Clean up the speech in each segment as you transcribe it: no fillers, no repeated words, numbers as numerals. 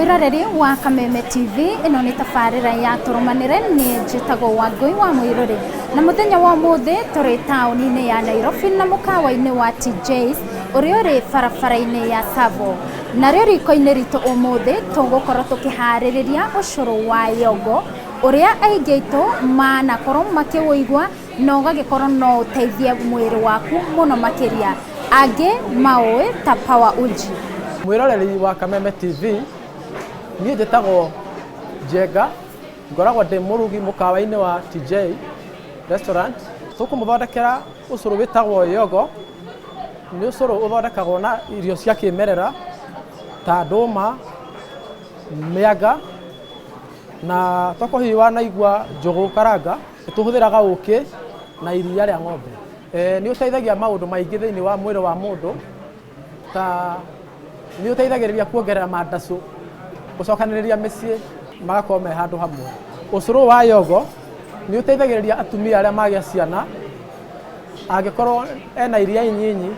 Mwiroreri wa Kameme TV ino ni tabarira ya turumanire ni njitagwo Wangui wa Mwiruri na muthenya wa muthi turi tauni-ini ya Nairobi na mukawa-ini wa TJ's uria uri barabara-ini ya Savo na rio riko-ini ritu umuthi tugukorwo tukihariria ucuru wa yogo uria aingi aitu manakorwo makiwigwa na ugagikorwo no uteithie mwiri waku muno makiria angi maui ta Power Uji. Mwiroreri wa Kameme TV ni njitagwo Njenga ngoragwo ndi murugi mukawa-ini wa TJ restaurant. Tukumuthondekera ucuru witagwo yogo, ni ucuru uthondekagwo na irio cia kimerera ta nduma, mianga na toko hihi wanaigua njugu karanga. Tuhuthiraga uki na iria ria ng'ombe. Ni uteithagia maundu maingi thiini wa mwiri wa mundu ta ni uteithagiriria kuongerera mandacu gucokaniriria micii magakorwo me handu hamwe. Ucuru wa yogo ni uteithagiriria atumia aria magia ciana angikorwo ena iria inyinyi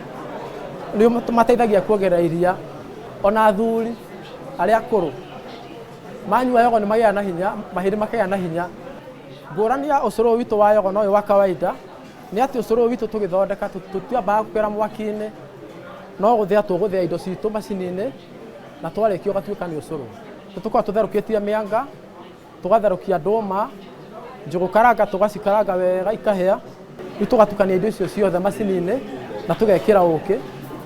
ni mateithagia kuongerera iria. Ona athuri aria akuru manyua yogo ni magia na hinya, mahiri makia na hinya. Ngurani ya ucuru witu wa yogo no wa kawaida ni ati ucuru witu tugithondeka tutiambaga kukwira mwaki-ini, no guthia tuguthia indo citu macini-ini na twarikio gatuika ni ucuru. Tukorwo tutherukitie mianga, tugatherukia nduma, njugu karanga, tugacikaranga wega ikahia, ni tugatukania indo icio ciothe macini-ini na tugekira uki,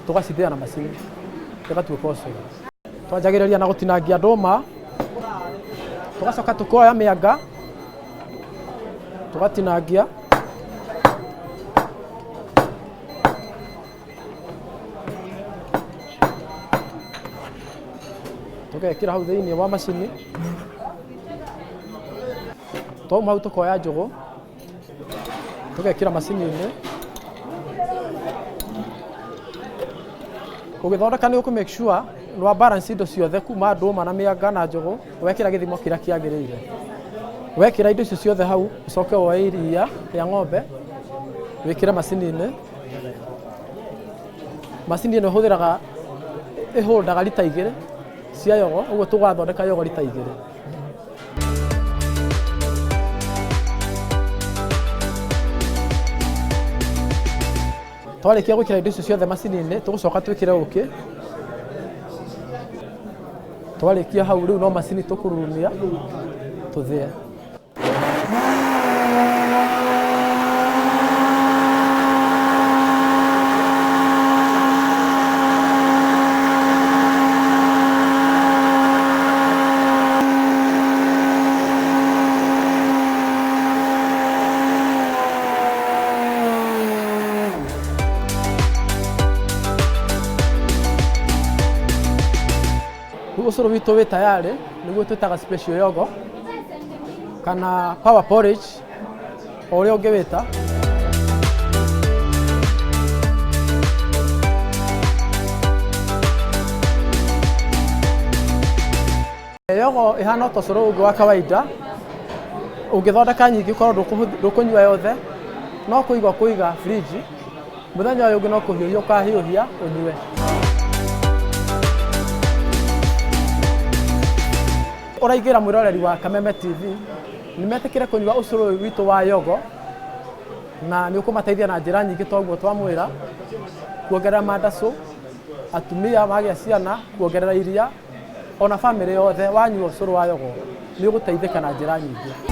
tugacithia na macini igatuika ucuru. Twanjagiriria na gutinangia nduma, tugacoka tukoya mianga tugatinangia, tugekira hau thiini wa macini. Twauma hau tukoya njugu tugekira macini-ini. Ugithondeka ni uku make sure ni wa balance indo ciothe kuma nduma na mianga na njugu, wekira githimo kiria kiagirire. Wekira indo icio ciothe hau ucoke woe iria ria ng'ombe wikire macini-ini. Macini ino huthiraga ihundaga lita 2 cia yogo, uguo tugathondeka yogo lita 2. Twarikia gwikira indo icio ciothe macini-ini tugucoka twikire uki. Twarikia hau riu no macini tukururumia tuthie. Ucuru witu wi tayari niguo twitaga special yogo kana power porridge uria ungiwita. Yogo ihana ta ucuru ungi wa kawaida, ungithondeka nyingi korwo ndukunyua yothe no kuiga fridge, muthenya uyu ungi no kuhiuhia ukahiuhia unyue. Uraigira mwiroreri wa Kameme TV ni metikire kunyua ucuru witu wa yogo na ni ukumateithia na njira nyingi toguo twamwira kuongerera mandacu, atumia magia ciana kuongerera iria, ona family yothe wanyua ucuru wa yogo ni uguteithika na njira nyingi.